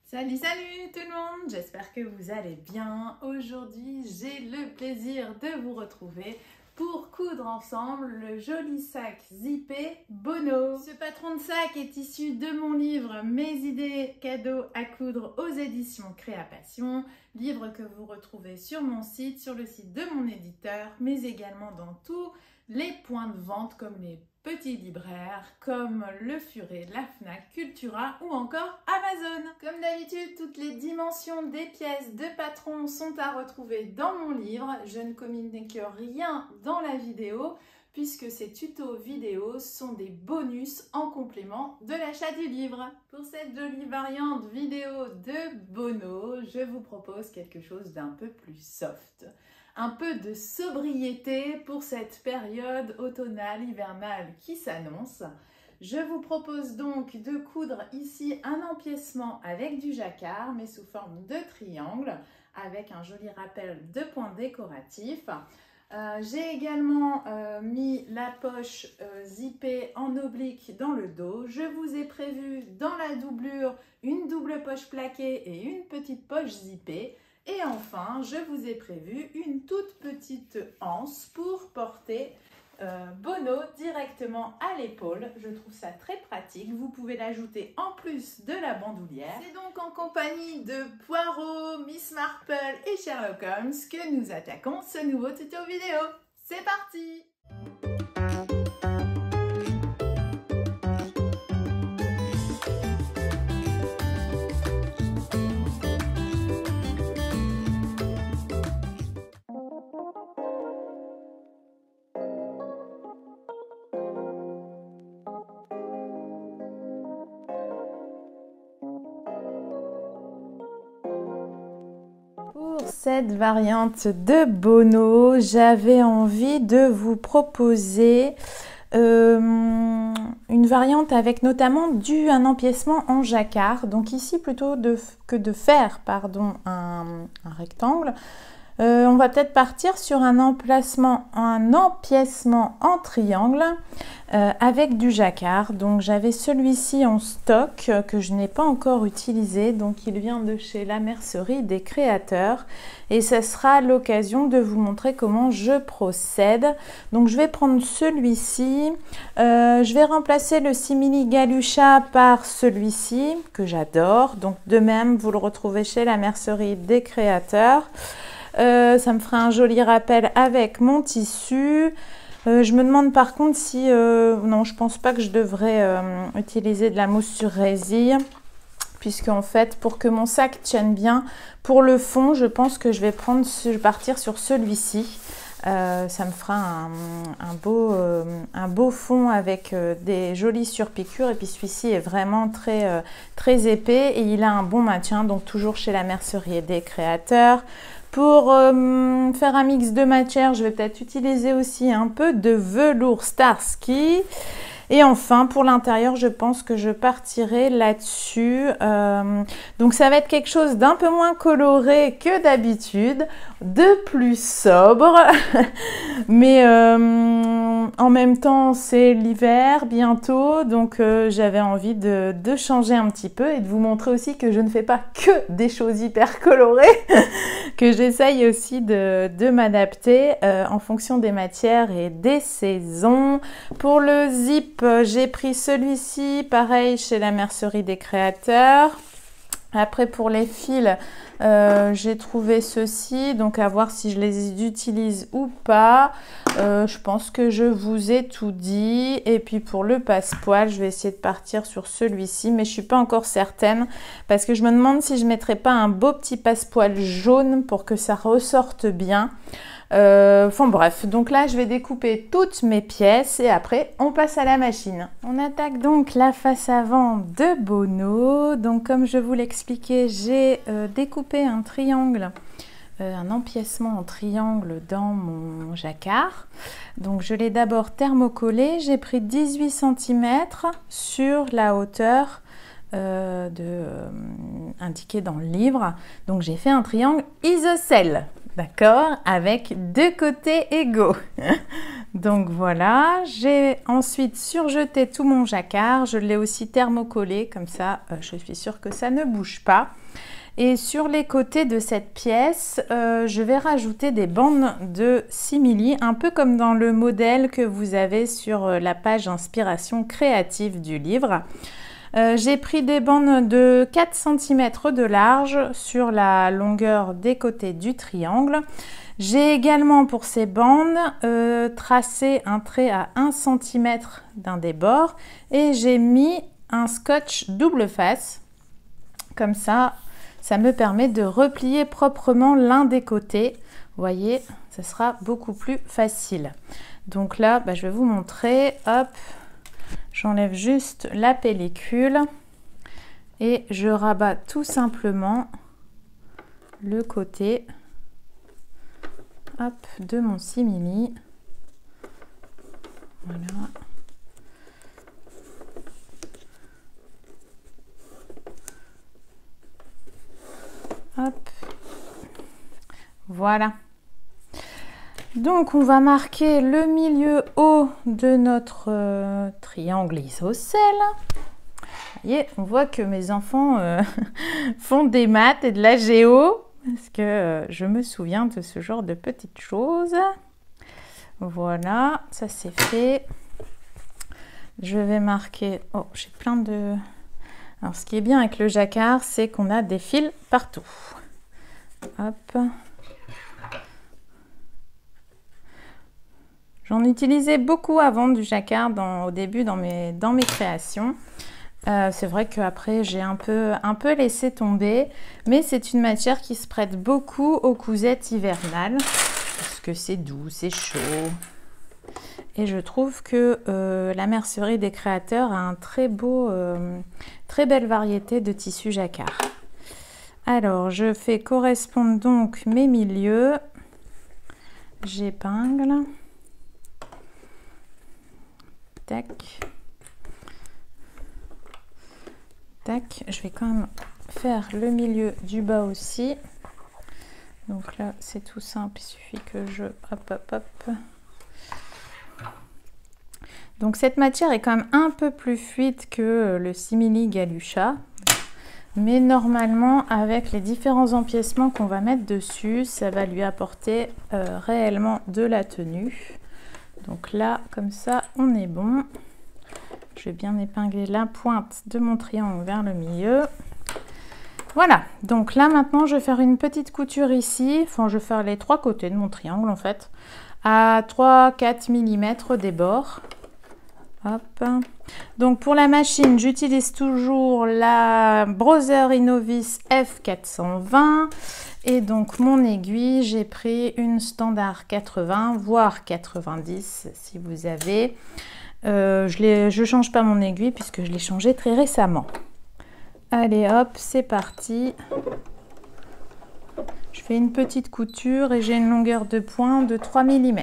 Salut, salut tout le monde, j'espère que vous allez bien. Aujourd'hui, j'ai le plaisir de vous retrouver pour coudre ensemble le joli sac zippé Bono. Ce patron de sac est issu de mon livre Mes idées cadeaux à coudre aux éditions Créapassion, livre que vous retrouvez sur mon site, sur le site de mon éditeur, mais également dans tous les points de vente comme les petits libraires comme le Furet, la Fnac, Cultura ou encore Amazon. Comme d'habitude, toutes les dimensions des pièces de patron sont à retrouver dans mon livre. Je ne communique rien dans la vidéo puisque ces tutos vidéo sont des bonus en complément de l'achat du livre. Pour cette jolie variante vidéo de Bono, je vous propose quelque chose d'un peu plus soft. Un peu de sobriété pour cette période automnale, hivernale qui s'annonce. Je vous propose donc de coudre ici un empiècement avec du jacquard, mais sous forme de triangle, avec un joli rappel de points décoratifs. J'ai également mis la poche zippée en oblique dans le dos. Je vous ai prévu dans la doublure une double poche plaquée et une petite poche zippée. Et enfin, je vous ai prévu une toute petite anse pour porter Bono directement à l'épaule. Je trouve ça très pratique. Vous pouvez l'ajouter en plus de la bandoulière. C'est donc en compagnie de Poirot, Miss Marple et Sherlock Holmes que nous attaquons ce nouveau tuto vidéo. C'est parti! Pour cette variante de Bono, j'avais envie de vous proposer une variante avec notamment un empiècement en jacquard. Donc ici, plutôt que de faire un rectangle, on va peut-être partir sur un empiècement en triangle avec du jacquard. Donc j'avais celui-ci en stock que je n'ai pas encore utilisé. Donc il vient de chez la mercerie des créateurs. Et ce sera l'occasion de vous montrer comment je procède. Donc je vais prendre celui-ci. Je vais remplacer le simili Galusha par celui-ci que j'adore. Donc de même, vous le retrouvez chez la mercerie des créateurs. Ça me fera un joli rappel avec mon tissu. Je me demande par contre si... non, je pense pas que je devrais utiliser de la mousse sur résille. Puisque en fait, pour que mon sac tienne bien, pour le fond, je pense que je vais partir sur celui-ci. Ça me fera un beau fond avec des jolies surpiqûres. Et puis celui-ci est vraiment très épais et il a un bon maintien. Donc toujours chez la mercerie des créateurs. Pour faire un mix de matière, je vais peut-être utiliser aussi un peu de velours Starsky. Et enfin, pour l'intérieur, je pense que je partirai là-dessus. Donc, ça va être quelque chose d'un peu moins coloré que d'habitude, de plus sobre. Mais en même temps, c'est l'hiver bientôt. Donc, j'avais envie de changer un petit peu et de vous montrer aussi que je ne fais pas que des choses hyper colorées, que j'essaye aussi de m'adapter en fonction des matières et des saisons. Pour le zip, j'ai pris celui-ci, pareil chez la mercerie des créateurs. Après pour les fils, j'ai trouvé ceux-ci, donc à voir si je les utilise ou pas. Je pense que je vous ai tout dit. Et puis pour le passepoil, je vais essayer de partir sur celui-ci, mais je ne suis pas encore certaine parce que je me demande si je ne mettrais pas un beau petit passepoil jaune pour que ça ressorte bien. Enfin bref, donc là je vais découper toutes mes pièces et après on passe à la machine. On attaque donc la face avant de Bono. Donc comme je vous l'expliquais, j'ai découpé un triangle, un empiècement en triangle dans mon jacquard. Donc je l'ai d'abord thermocollé, j'ai pris 18 cm sur la hauteur indiquée dans le livre. Donc j'ai fait un triangle isocèle. d'accord, avec 2 côtés égaux. Donc voilà, j'ai ensuite surjeté tout mon jacquard, je l'ai aussi thermocollé, comme ça je suis sûre que ça ne bouge pas. Et sur les côtés de cette pièce, je vais rajouter des bandes de simili, un peu comme dans le modèle que vous avez sur la page inspiration créative du livre. J'ai pris des bandes de 4 cm de large sur la longueur des côtés du triangle. J'ai également pour ces bandes tracé un trait à 1 cm d'un des bords et j'ai mis un scotch double face. Comme ça, ça me permet de replier proprement l'un des côtés. Vous voyez, ce sera beaucoup plus facile. Donc là, je vais vous montrer. Hop, j'enlève juste la pellicule et je rabats tout simplement le côté de mon simili. Voilà. Hop. Voilà. Donc on va marquer le milieu haut de notre triangle isocèle. Vous voyez, on voit que mes enfants font des maths et de la géo, parce que je me souviens de ce genre de petites choses. Voilà, ça c'est fait. Je vais marquer... Oh, j'ai plein de... Alors ce qui est bien avec le jacquard, c'est qu'on a des fils partout. Hop. J'en utilisais beaucoup avant du jacquard au début dans mes créations. C'est vrai qu'après j'ai un peu laissé tomber, mais c'est une matière qui se prête beaucoup aux cousettes hivernales parce que c'est doux, c'est chaud. Et je trouve que la mercerie des créateurs a un très belle variété de tissus jacquard. Alors je fais correspondre donc mes milieux. J'épingle. Tac. Tac. Je vais quand même faire le milieu du bas aussi. Donc là, c'est tout simple. Il suffit que je... Hop. Donc cette matière est quand même un peu plus fluide que le simili Galusha. Mais normalement, avec les différents empiècements qu'on va mettre dessus, ça va lui apporter réellement de la tenue. Donc là, comme ça, on est bon. Je vais bien épingler la pointe de mon triangle vers le milieu. Voilà, donc là maintenant, je vais faire une petite couture ici. Enfin, je vais faire les 3 côtés de mon triangle en fait, à 3-4 mm des bords. Hop. Donc pour la machine, j'utilise toujours la Brother Innovis F420 et donc mon aiguille, j'ai pris une standard 80 voire 90 si vous avez. Je change pas mon aiguille puisque je l'ai changé très récemment. Allez hop, c'est parti. Je fais une petite couture et j'ai une longueur de point de 3 mm.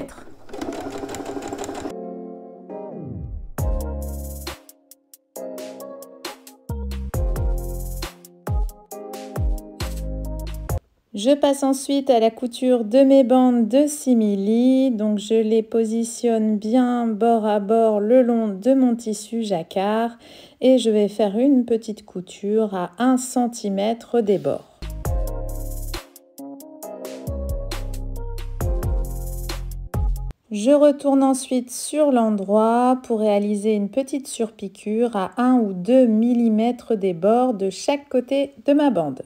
Je passe ensuite à la couture de mes bandes de simili. Donc je les positionne bien bord à bord le long de mon tissu jacquard et je vais faire une petite couture à 1 cm des bords. Je retourne ensuite sur l'endroit pour réaliser une petite surpiqûre à 1 ou 2 mm des bords de chaque côté de ma bande.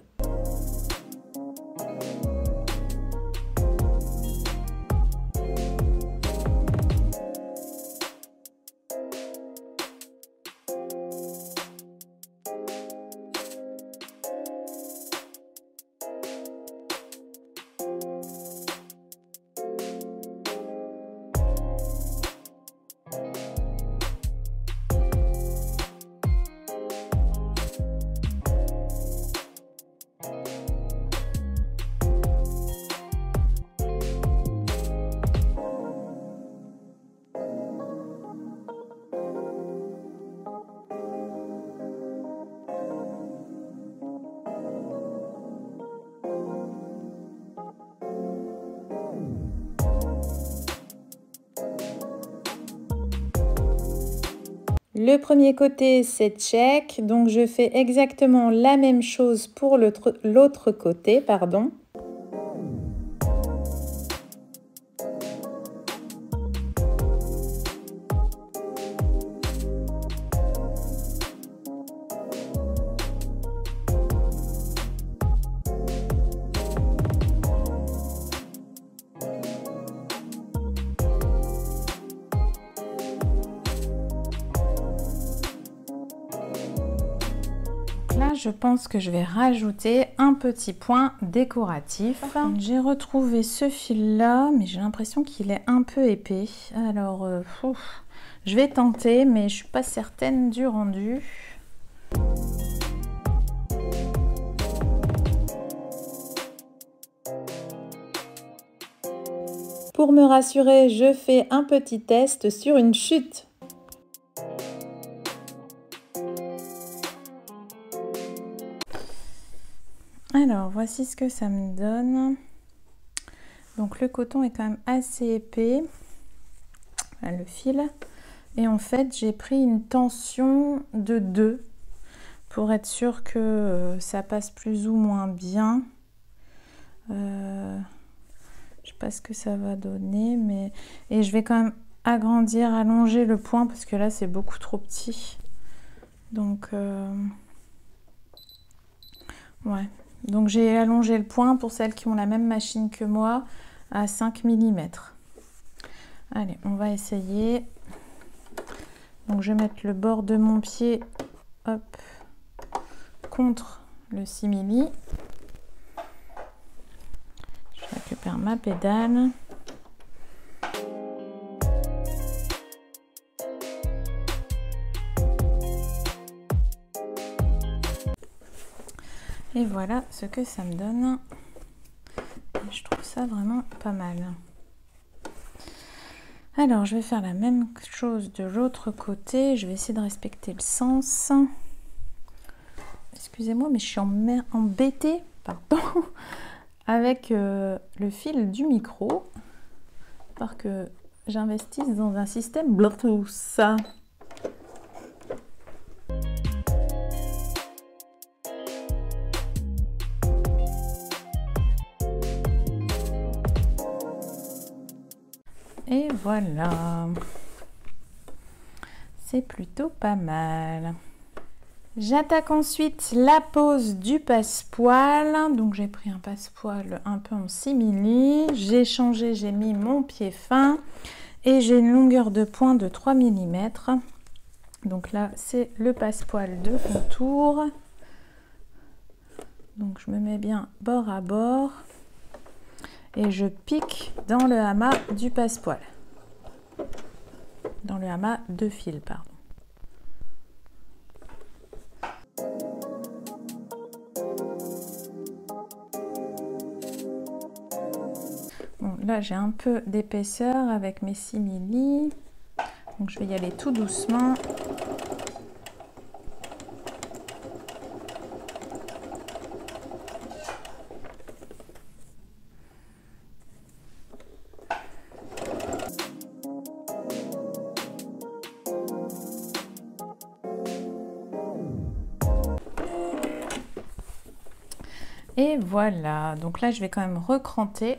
Le premier côté, c'est check, donc je fais exactement la même chose pour l'autre côté, pardon. Là, je pense que je vais rajouter un petit point décoratif. J'ai retrouvé ce fil-là, mais j'ai l'impression qu'il est un peu épais. Alors, je vais tenter, mais je suis pas certaine du rendu. Pour me rassurer, je fais un petit test sur une chute. Alors, voici ce que ça me donne. Donc, le coton est quand même assez épais, le fil. Et en fait, j'ai pris une tension de 2 pour être sûr que ça passe plus ou moins bien. Je sais pas ce que ça va donner, mais... Et je vais quand même agrandir, allonger le point, parce que là, c'est beaucoup trop petit. Donc, ouais. Donc j'ai allongé le point pour celles qui ont la même machine que moi à 5 mm. Allez, on va essayer. Donc je vais mettre le bord de mon pied, hop, contre le simili. Je récupère ma pédale. Et voilà ce que ça me donne. Je trouve ça vraiment pas mal. Alors, je vais faire la même chose de l'autre côté. Je vais essayer de respecter le sens. Excusez-moi, mais je suis embêtée, pardon, avec le fil du micro. Parce que j'investisse dans un système Bluetooth. Et voilà, c'est plutôt pas mal. J'attaque ensuite la pose du passepoil. Donc j'ai pris un passepoil un peu en simili. J'ai changé, j'ai mis mon pied fin et j'ai une longueur de pointe de 3 mm. Donc là, c'est le passepoil de contour. Donc je me mets bien bord à bord. Et je pique dans le amas du passepoil. Dans le amas de fil, pardon. Bon, là, j'ai un peu d'épaisseur avec mes simili. Donc, je vais y aller tout doucement. Et voilà, donc là je vais quand même recranter.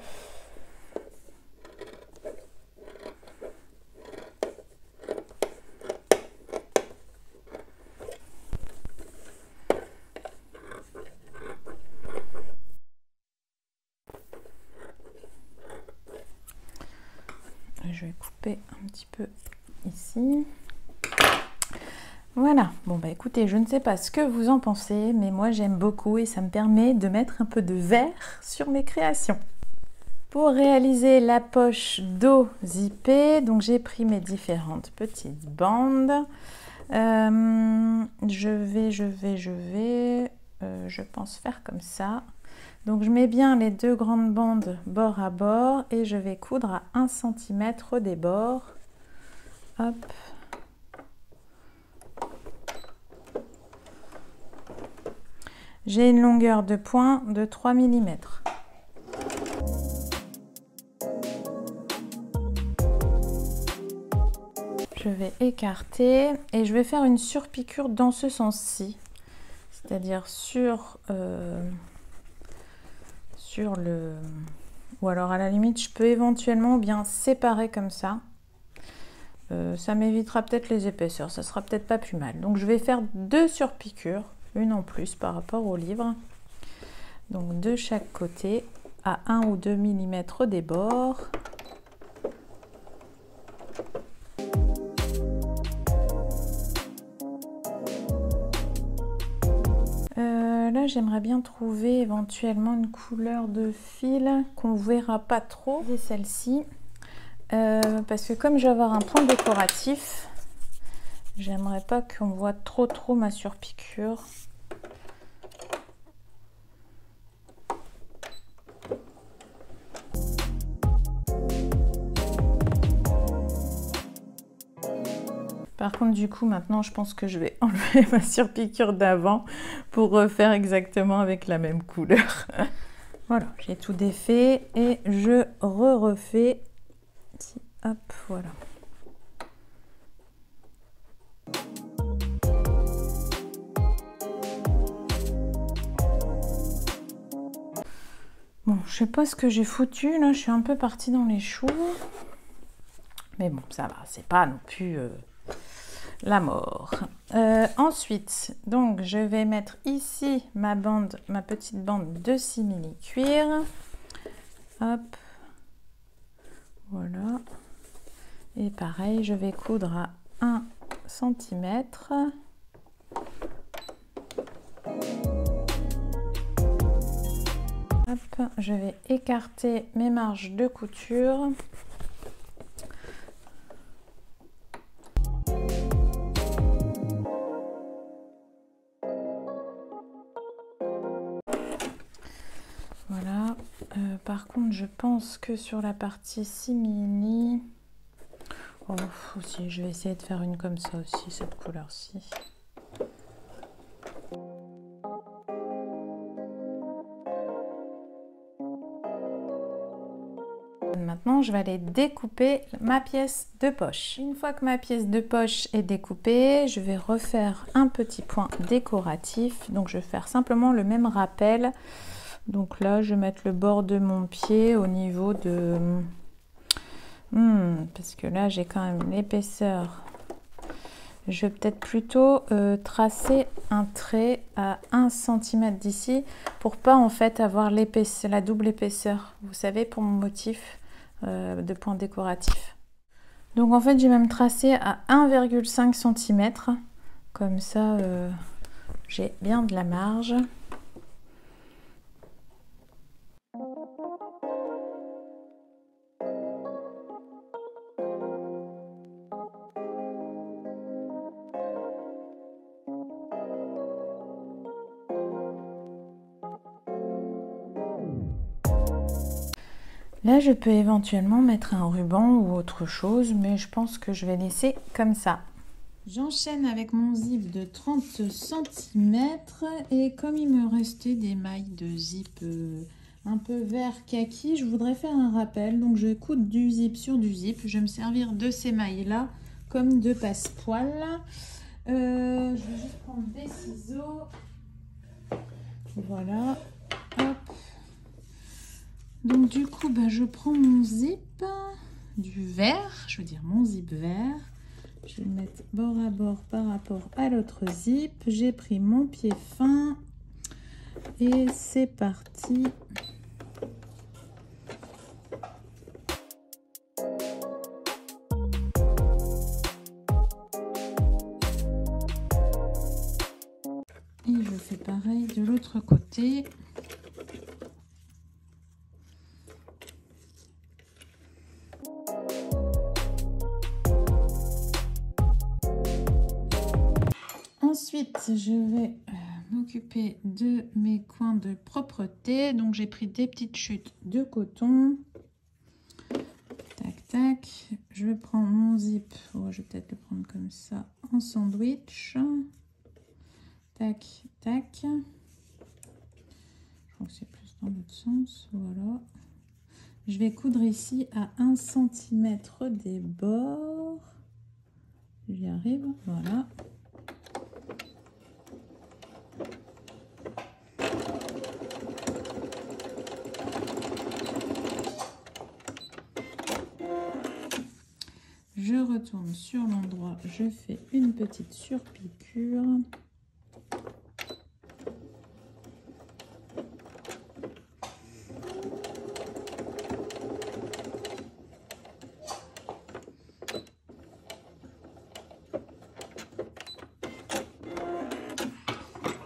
Je vais couper un petit peu ici. Voilà, bon bah écoutez, je ne sais pas ce que vous en pensez, mais moi j'aime beaucoup et ça me permet de mettre un peu de vert sur mes créations. Pour réaliser la poche dos zippée, donc j'ai pris mes différentes petites bandes. Je pense faire comme ça. Donc je mets bien les deux grandes bandes bord à bord et je vais coudre à 1 cm des bords. Hop. J'ai une longueur de point de 3 mm. Je je vais écarter et je vais faire une surpiqûre dans ce sens-ci, c'est-à-dire sur le... Ou alors à la limite, je peux éventuellement bien séparer comme ça. Ça m'évitera peut-être les épaisseurs, ça sera peut-être pas plus mal. Donc je vais faire 2 surpiqûres, une en plus par rapport au livre. Donc de chaque côté, à 1 ou 2 mm des bords. Là, j'aimerais bien trouver éventuellement une couleur de fil qu'on verra pas trop. C'est celle-ci. Parce que comme je vais avoir un point décoratif, j'aimerais pas qu'on voit trop ma surpiqûre. Par contre, du coup, maintenant, je pense que je vais enlever ma surpiqûre d'avant pour refaire exactement avec la même couleur. Voilà, j'ai tout défait et je refais. Hop, voilà. Bon, je sais pas ce que j'ai foutu, là, je suis un peu partie dans les choux. Mais bon, ça va, c'est pas non plus la mort. Ensuite, donc, je vais mettre ici ma petite bande de simili cuir. Hop. Voilà. Et pareil, je vais coudre à 1 cm. Hop, je vais écarter mes marges de couture. Voilà. Par contre, je pense que sur la partie simili, oh, aussi, je vais essayer de faire une comme ça aussi, cette couleur-ci. Maintenant, je vais aller découper ma pièce de poche. Une fois que ma pièce de poche est découpée, je vais refaire un petit point décoratif. Donc, je vais faire simplement le même rappel. Donc là, je vais mettre le bord de mon pied au niveau de... parce que là, j'ai quand même l'épaisseur. Je vais peut-être plutôt tracer un trait à 1 cm d'ici pour pas en fait avoir la double épaisseur. Vous savez, pour mon motif de point décoratif. Donc en fait, j'ai même tracé à 1,5 cm. Comme ça, j'ai bien de la marge. Là, je peux éventuellement mettre un ruban ou autre chose, mais je pense que je vais laisser comme ça. J'enchaîne avec mon zip de 30 cm et comme il me restait des mailles de zip un peu vert kaki, je voudrais faire un rappel. Donc, je vais coudre du zip sur du zip. Je vais me servir de ces mailles-là comme de passepoil. Je vais juste prendre des ciseaux. Voilà. Hop. Donc du coup, je prends mon zip du vert, je veux dire mon zip vert. Je vais le mettre bord à bord par rapport à l'autre zip. J'ai pris mon pied fin et c'est parti. Et je fais pareil de l'autre côté. Ensuite, je vais m'occuper de mes coins de propreté. Donc, j'ai pris des petites chutes de coton. Tac, tac. Je vais prendre mon zip. Oh, je vais peut-être le prendre comme ça en sandwich. Tac, tac. Je crois que c'est plus dans l'autre sens. Voilà. Je vais coudre ici à 1 cm des bords. y arrive, voilà. Je retourne sur l'endroit, je fais une petite surpiqûre.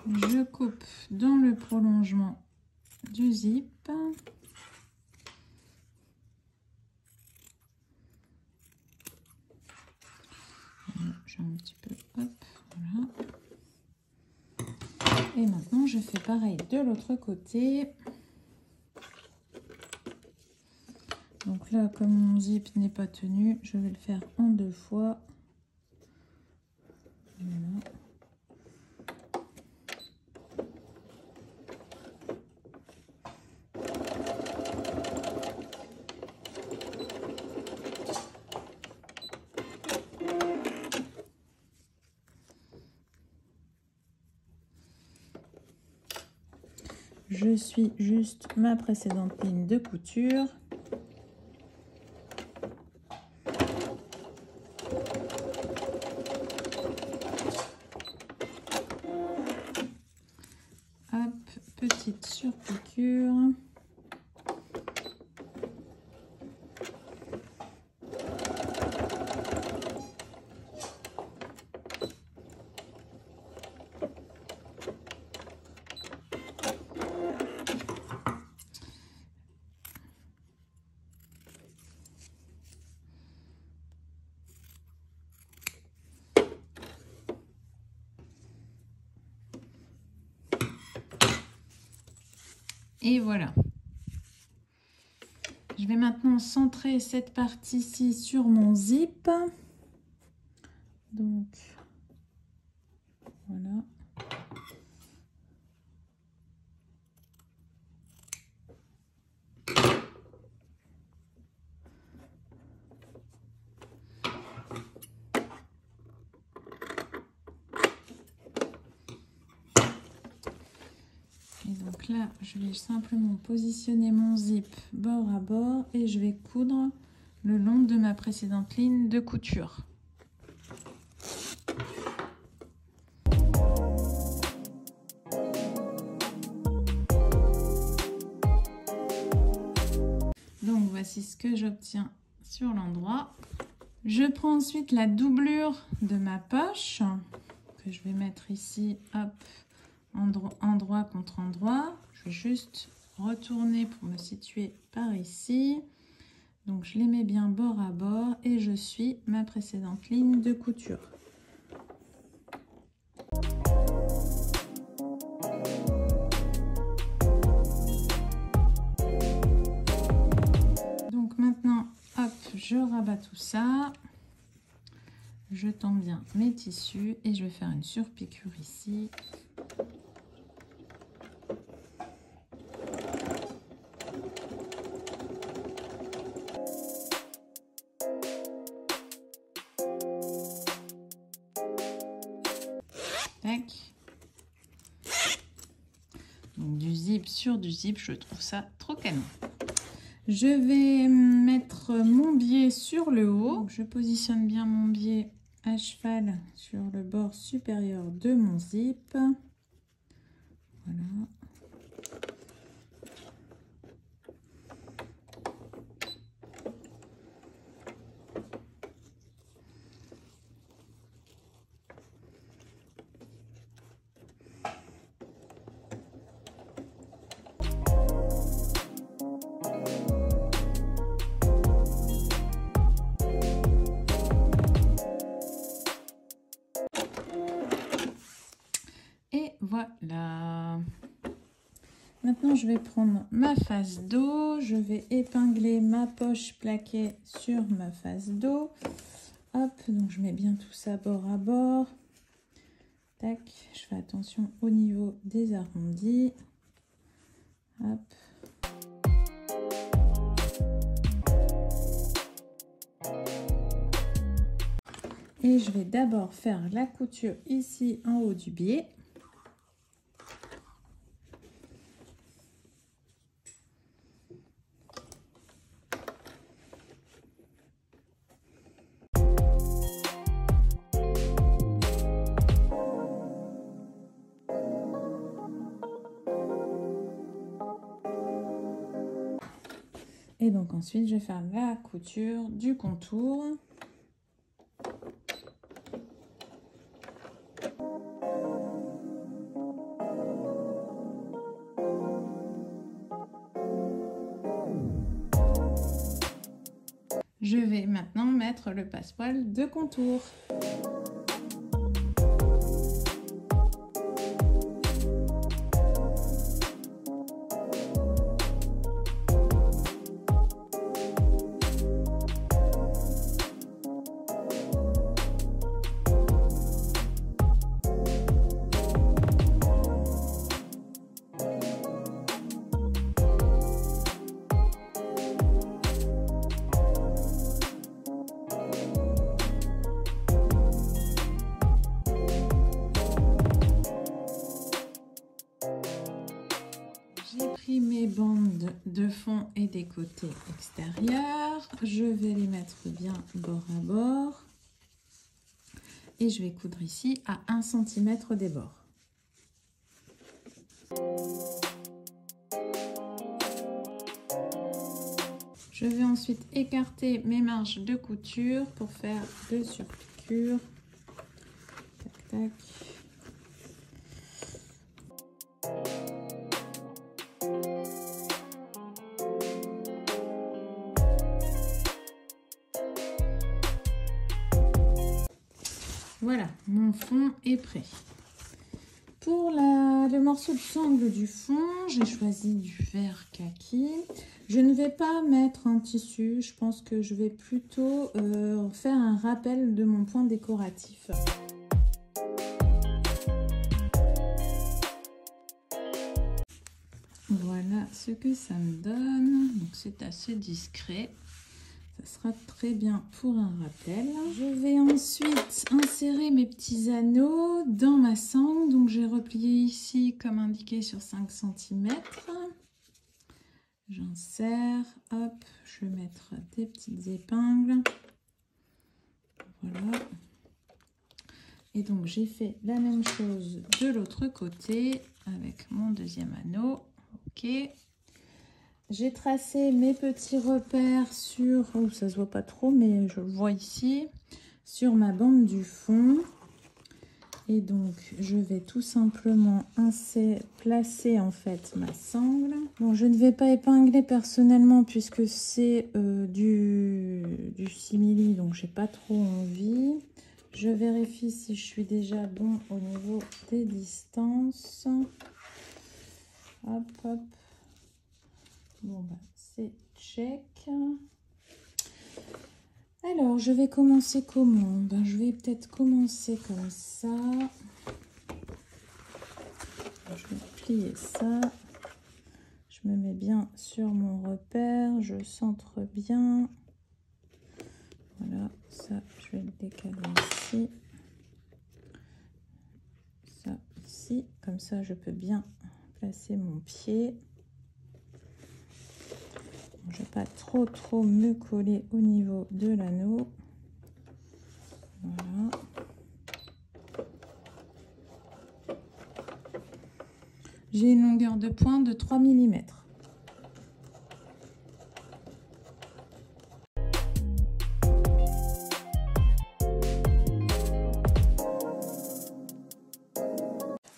Je coupe dans le prolongement du zip. J'ai un petit peu, hop, voilà. Et maintenant, je fais pareil de l'autre côté. Donc là, comme mon zip n'est pas tenu, je vais le faire en 2 fois. Voilà. Je suis juste ma précédente ligne de couture. Hop, petite surpiqûre. Et voilà. Je vais maintenant centrer cette partie-ci sur mon zip. Donc, voilà. Et donc là, je vais simplement positionner mon zip bord à bord et je vais coudre le long de ma précédente ligne de couture. Donc voici ce que j'obtiens sur l'endroit. Je prends ensuite la doublure de ma poche que je vais mettre ici, hop, endroit contre endroit. Je vais juste retourner pour me situer par ici. Donc je les mets bien bord à bord et je suis ma précédente ligne de couture. Donc maintenant, hop, je rabats tout ça. Je tends bien mes tissus et je vais faire une surpiqûre ici. Tac. Donc du zip sur du zip, je trouve ça trop canon. Je vais mettre mon biais sur le haut. Donc, je positionne bien mon biais à cheval sur le bord supérieur de mon zip. Voilà. Voilà. Maintenant, je vais prendre ma face dos. Je vais épingler ma poche plaquée sur ma face dos. Hop, donc je mets bien tout ça bord à bord. Tac, je fais attention au niveau des arrondis. Hop. Et je vais d'abord faire la couture ici en haut du biais. Et donc ensuite, je vais faire la couture du contour. Je vais maintenant mettre le passepoil de contour. Mes bandes de fond et des côtés extérieurs, je vais les mettre bien bord à bord et je vais coudre ici à 1 cm des bords. Je vais ensuite écarter mes marges de couture pour faire 2 surpiqûres. Tac, tac. Voilà, mon fond est prêt. Pour le morceau de sangle du fond, j'ai choisi du vert kaki. Je ne vais pas mettre un tissu, je pense que je vais plutôt faire un rappel de mon point décoratif. Voilà ce que ça me donne. Donc c'est assez discret. Ça sera très bien pour un rappel. Je vais ensuite insérer mes petits anneaux dans ma sangle. Donc j'ai replié ici comme indiqué sur 5 cm. J'insère, hop, je vais mettre des petites épingles. Voilà. Et donc j'ai fait la même chose de l'autre côté avec mon deuxième anneau. Ok. J'ai tracé mes petits repères sur, oh, ça se voit pas trop, mais je le vois ici, sur ma bande du fond. Et donc, je vais tout simplement placer en fait ma sangle. Bon, je ne vais pas épingler personnellement puisque c'est du simili, donc j'ai pas trop envie. Je vérifie si je suis déjà bon au niveau des distances. Hop, hop. Bon, bah, c'est check. Alors, je vais commencer comment? Ben, je vais peut-être commencer comme ça. Je vais plier ça. Je me mets bien sur mon repère. Je centre bien. Voilà, ça, je vais le décaler ici. Ça, ici. Comme ça, je peux bien placer mon pied. Je ne vais pas trop me coller au niveau de l'anneau. Voilà. J'ai une longueur de pointe de 3 mm.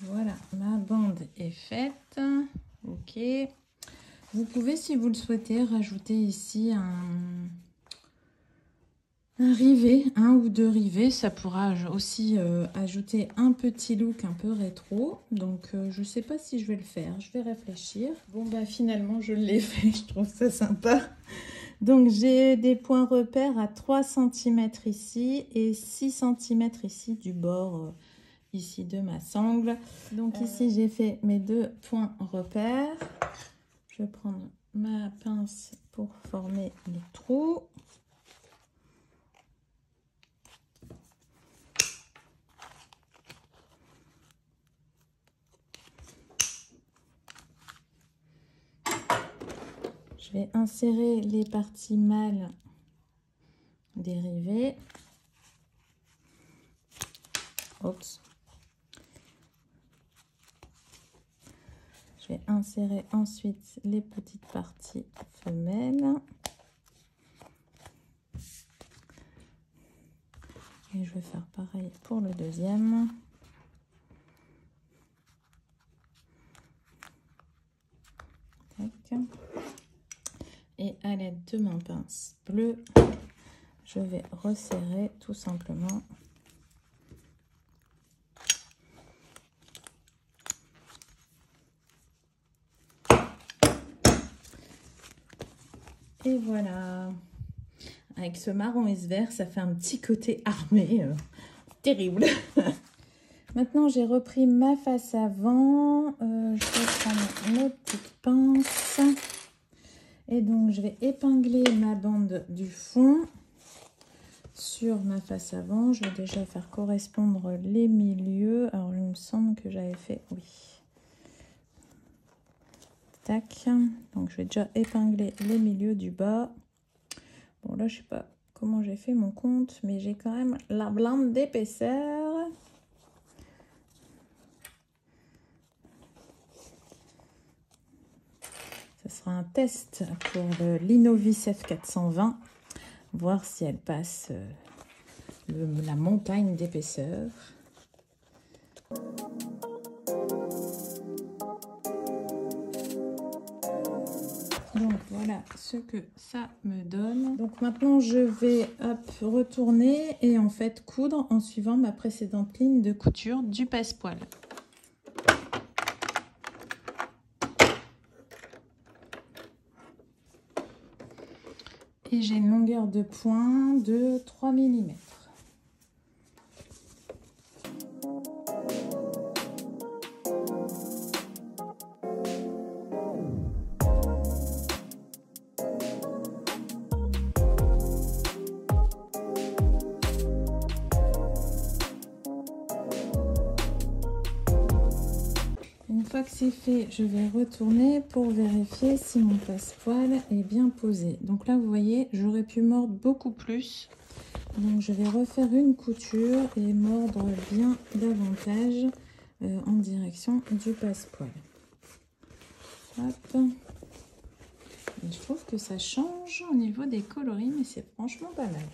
Voilà, ma bande est faite. Ok. Vous pouvez, si vous le souhaitez, rajouter ici un rivet, 1 ou 2 rivets. Ça pourra aussi ajouter un petit look un peu rétro. Donc, je ne sais pas si je vais le faire. Je vais réfléchir. Bon, bah finalement, je l'ai fait. Je trouve ça sympa. Donc, j'ai des points repères à 3 cm ici et 6 cm ici du bord ici de ma sangle. Donc, ici, j'ai fait mes 2 points repères. Je vais prendre ma pince pour former les trous. Je vais insérer les parties mâles dérivées. Oups. Je vais insérer ensuite les petites parties femelles. Et je vais faire pareil pour le deuxième. Tac. Et à l'aide de ma pince bleue, je vais resserrer tout simplement. Et voilà. Avec ce marron et ce vert, ça fait un petit côté armé terrible. Maintenant, j'ai repris ma face avant. Je vais prendre mes petites pinces. Et donc, je vais épingler ma bande du fond sur ma face avant. Je vais déjà faire correspondre les milieux. Alors, il me semble que j'avais fait... Oui. Tac. Donc, je vais déjà épingler les milieux du bas. Bon, là, je sais pas comment j'ai fait mon compte, mais j'ai quand même la blinde d'épaisseur. Ce sera un test pour le Linovis F420, voir si elle passe la montagne d'épaisseur. Donc voilà ce que ça me donne. Donc maintenant je vais retourner et en fait coudre en suivant ma précédente ligne de couture du passepoil. Et j'ai une longueur de point de 3 mm. Une fois que c'est fait, je vais retourner pour vérifier si mon passepoil est bien posé. Donc là, vous voyez, j'aurais pu mordre beaucoup plus. Donc je vais refaire une couture et mordre bien davantage en direction du passepoil. Hop. Et je trouve que ça change au niveau des coloris, mais c'est franchement pas mal.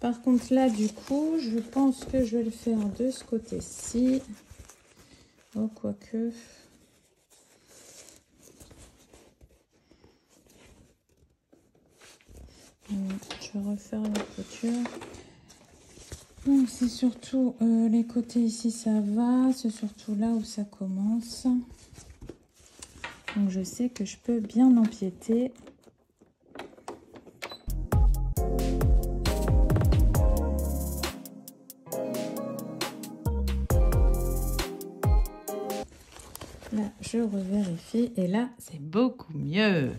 Par contre là, du coup, je pense que je vais le faire de ce côté-ci. Oh, quoique. Je vais refaire la couture. Donc, c'est surtout les côtés ici, ça va. C'est surtout là où ça commence. Donc, je sais que je peux bien empiéter. Là, je revérifie et là, c'est beaucoup mieux.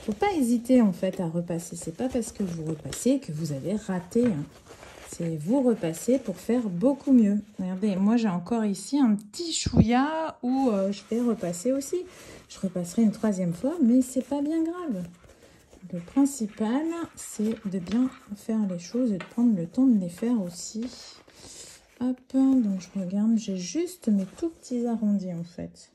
Faut pas hésiter en fait à repasser. C'est pas parce que vous repassez que vous avez raté. Hein. C'est vous repassez pour faire beaucoup mieux. Regardez, moi j'ai encore ici un petit chouïa où je vais repasser aussi. Je repasserai une troisième fois, mais c'est pas bien grave. Le principal, c'est de bien faire les choses et de prendre le temps de les faire aussi. Hop, donc je regarde, j'ai juste mes tout petits arrondis en fait.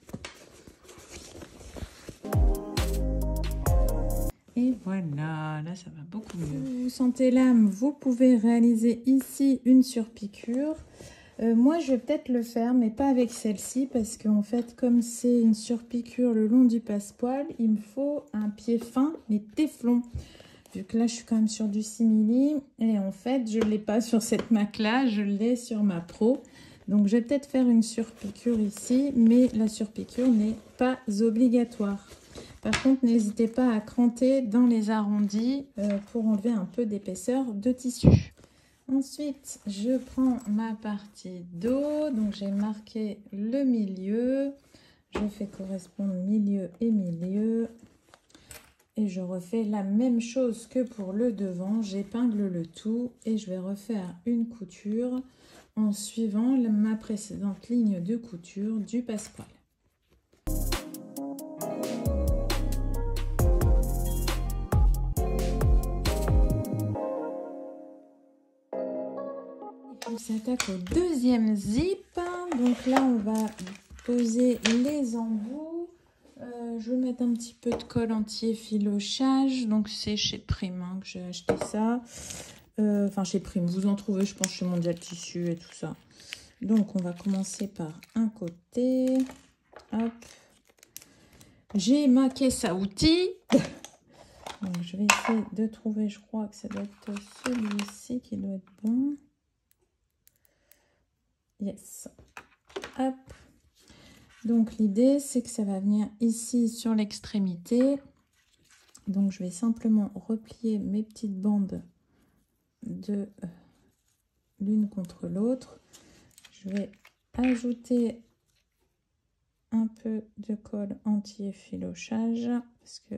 Et voilà, là ça va beaucoup mieux. Vous sentez l'âme, vous pouvez réaliser ici une surpiqûre. Moi je vais peut-être le faire, mais pas avec celle-ci, parce qu'en fait comme c'est une surpiqûre le long du passepoil, il me faut un pied fin mais téflon. Vu que là, je suis quand même sur du 6 mm. Et en fait, je ne l'ai pas sur cette Mac-là. Je l'ai sur ma Pro. Donc, je vais peut-être faire une surpiqûre ici. Mais la surpiqûre n'est pas obligatoire. Par contre, n'hésitez pas à cranter dans les arrondis pour enlever un peu d'épaisseur de tissu. Ensuite, je prends ma partie dos. Donc, j'ai marqué le milieu. Je fais correspondre milieu et milieu. Et je refais la même chose que pour le devant, j'épingle le tout et je vais refaire une couture en suivant ma précédente ligne de couture du passepoil. On s'attaque au deuxième zip. Donc là, on va poser les embouts. Je vais mettre un petit peu de colle anti-effilochage. Donc c'est chez Prime hein, que j'ai acheté ça. Enfin chez Prime, vous en trouvez je pense chez Mondial Tissu et tout ça. Donc on va commencer par un côté. Hop. J'ai ma caisse à outils. Donc je vais essayer de trouver, je crois que ça doit être celui-ci qui doit être bon. Yes. Hop. Donc l'idée c'est que ça va venir ici sur l'extrémité. Donc je vais simplement replier mes petites bandes de l'une contre l'autre. Je vais ajouter un peu de colle anti-effilochage parce que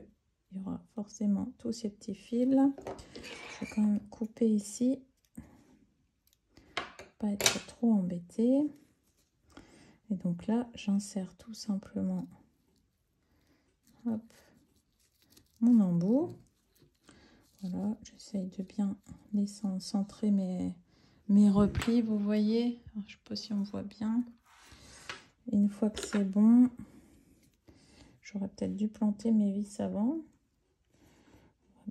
il y aura forcément tous ces petits fils. Je vais quand même couper ici pour pas être trop embêtée. Et donc là, j'insère tout simplement hop, mon embout. Voilà, j'essaye de bien laisser centrer mes replis, vous voyez. Alors, je ne sais pas si on voit bien. Et une fois que c'est bon, j'aurais peut-être dû planter mes vis avant.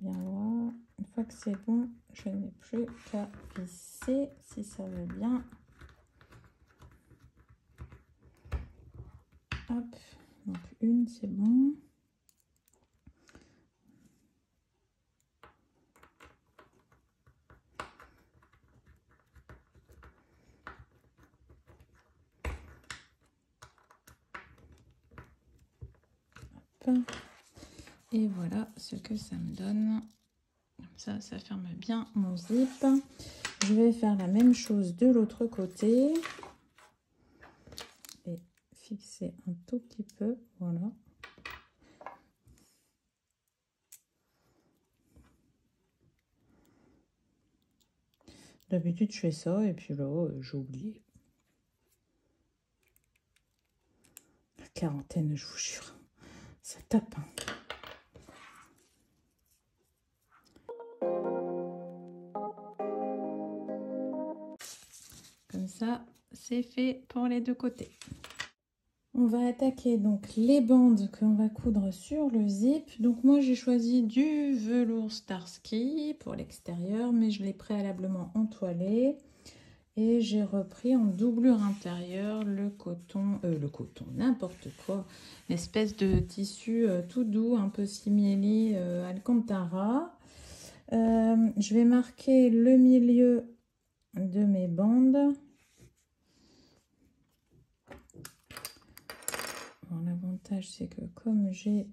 On va bien voir. Une fois que c'est bon, je n'ai plus qu'à visser si ça va bien. Hop, donc une, c'est bon. Hop. Et voilà ce que ça me donne. Comme ça ferme bien mon zip. Je vais faire la même chose de l'autre côté. Et fixer un tout petit peu, voilà. D'habitude je fais ça et puis là j'ai oublié. La quarantaine, je vous jure, ça tape. Hein. Comme ça, c'est fait pour les deux côtés. On va attaquer donc les bandes qu'on va coudre sur le zip. Donc moi j'ai choisi du velours Starsky pour l'extérieur, mais je l'ai préalablement entoilé. Et j'ai repris en doublure intérieure le coton, n'importe quoi, l'espèce de tissu tout doux, un peu simili Alcantara. Je vais marquer le milieu de mes bandes. Bon, l'avantage c'est que comme j'ai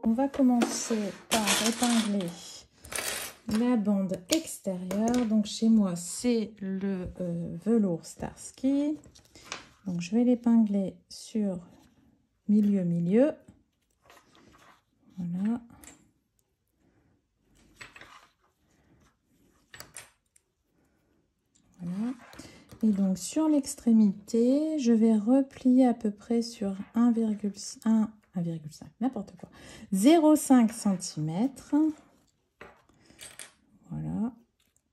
on va commencer par épingler la bande extérieure. Donc chez moi c'est le velours Starsky. Donc je vais l'épingler sur milieu. Voilà. Voilà. Et donc sur l'extrémité, je vais replier à peu près sur 1,5, n'importe quoi, 0,5 cm. Voilà.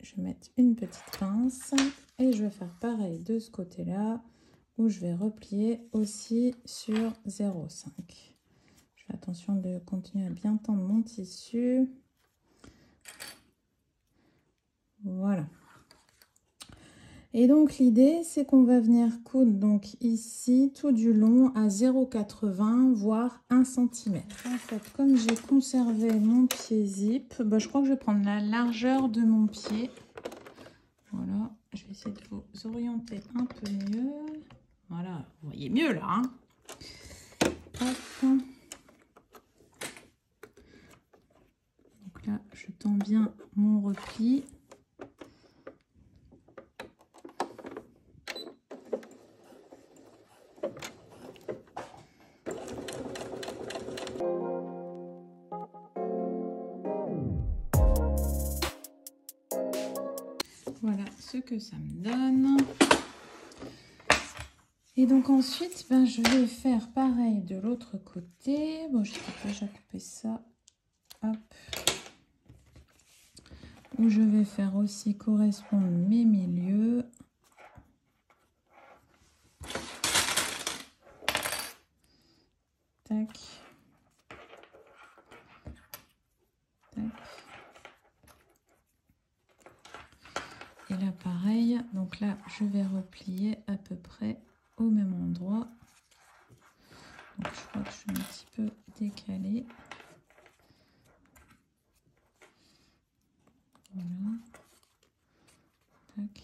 Je vais mettre une petite pince et je vais faire pareil de ce côté-là où je vais replier aussi sur 0,5. Je fais attention de continuer à bien tendre mon tissu. Voilà. Et donc l'idée c'est qu'on va venir coudre donc ici tout du long à 0,80 voire 1 cm. En fait comme j'ai conservé mon pied zip, je crois que je vais prendre la largeur de mon pied. Voilà, je vais essayer de vous orienter un peu mieux. Voilà, vous voyez mieux là. Hein. Hop. Donc là je tends bien mon repli. Voilà ce que ça me donne. Et donc ensuite, ben, je vais faire pareil de l'autre côté. Bon, je vais déjà couper ça. Hop. Où je vais faire aussi correspondre mes milieux. Tac. Tac. Et là pareil, donc là je vais replier à peu près au même endroit. Donc je crois que je suis un petit peu décalée. Voilà. Tac.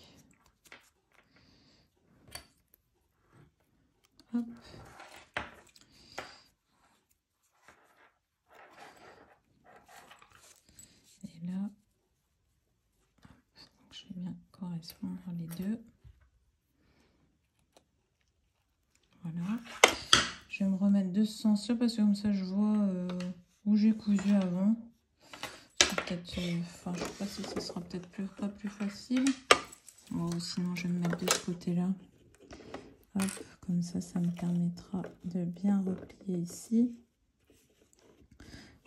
Hop. Et là, donc je vais bien correspondre les deux. Voilà. Je vais me remettre de ce sens-là parce que comme ça je vois où j'ai cousu avant. Peut-être, enfin je sais pas si ce sera peut-être pas plus facile. Bon, sinon je vais me mettre de ce côté-là. Hop, comme ça me permettra de bien replier ici.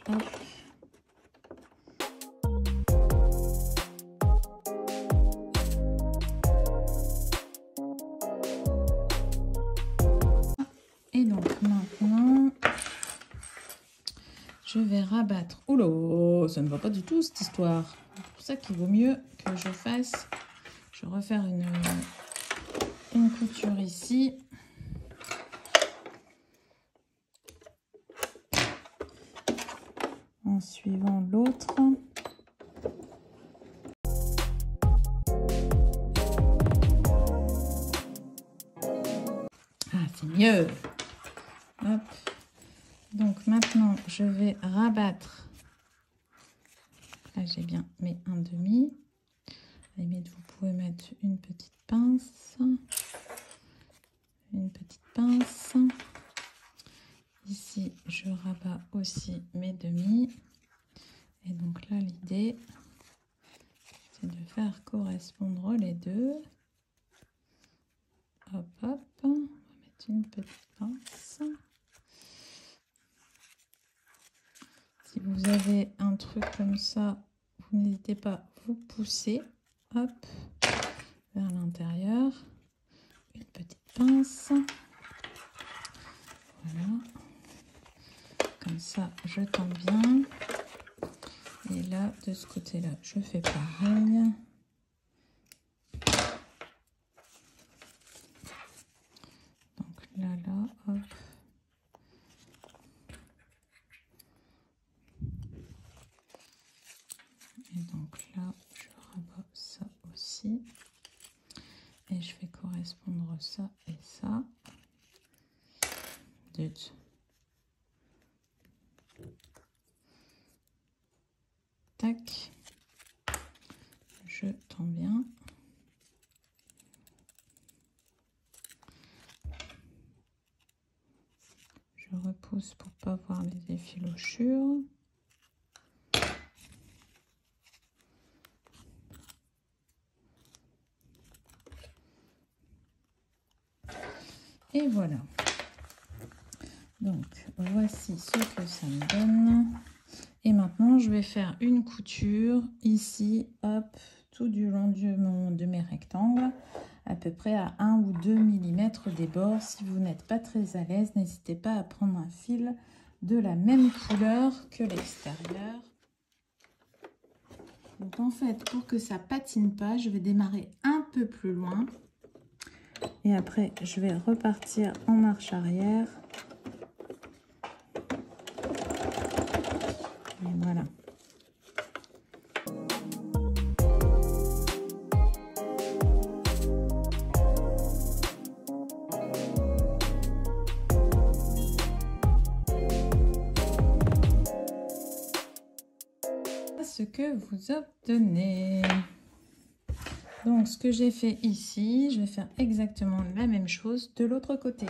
Hop. Et donc maintenant, je vais rabattre. Oula, ça ne va pas du tout cette histoire. C'est pour ça qu'il vaut mieux que je fasse. Je vais refaire une couture ici. En suivant l'autre. Ah, c'est mieux. Hop. Donc maintenant, je vais rabattre. Là, j'ai bien mes 1/2. À la limite, vous pouvez mettre une petite pince. Une petite pince. Ici, je rabats aussi mes demi. Et donc là, l'idée, c'est de faire correspondre les deux. Hop, hop. On va mettre une petite pince. Si vous avez un truc comme ça, vous n'hésitez pas à vous pousser, hop, vers l'intérieur. Une petite pince. Voilà. Comme ça, je tends bien. Et là, de ce côté-là, je fais pareil. Donc là, hop. Et donc là, je rabats ça aussi. Et je fais correspondre ça et ça. Tac. Je tends bien. Je repousse pour pas voir les effilochures. Et voilà. Donc, voici ce que ça me donne. Et maintenant, je vais faire une couture ici, hop, tout du long de mes rectangles, à peu près à 1 ou 2 mm des bords. Si vous n'êtes pas très à l'aise, n'hésitez pas à prendre un fil de la même couleur que l'extérieur. Donc en fait, pour que ça patine pas, je vais démarrer un peu plus loin. Et après, je vais repartir en marche arrière. Et voilà. Ce que vous obtenez. Donc ce que j'ai fait ici, je vais faire exactement la même chose de l'autre côté.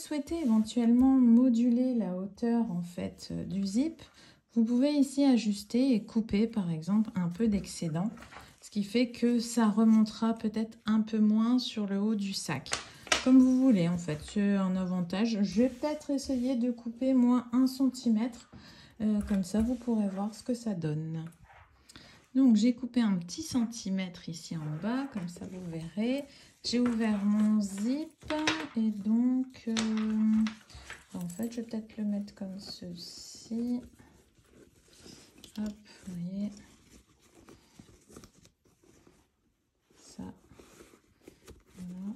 souhaitez éventuellement moduler la hauteur en fait du zip, vous pouvez ici ajuster et couper par exemple un peu d'excédent, ce qui fait que ça remontera peut-être un peu moins sur le haut du sac. Comme vous voulez en fait, c'est un avantage. Je vais peut-être essayer de couper moi 1 cm, comme ça vous pourrez voir ce que ça donne. Donc j'ai coupé un petit centimètre ici en bas, comme ça vous verrez. J'ai ouvert mon zip et donc en fait je vais peut-être le mettre comme ceci. Hop, vous voyez. Ça. Voilà.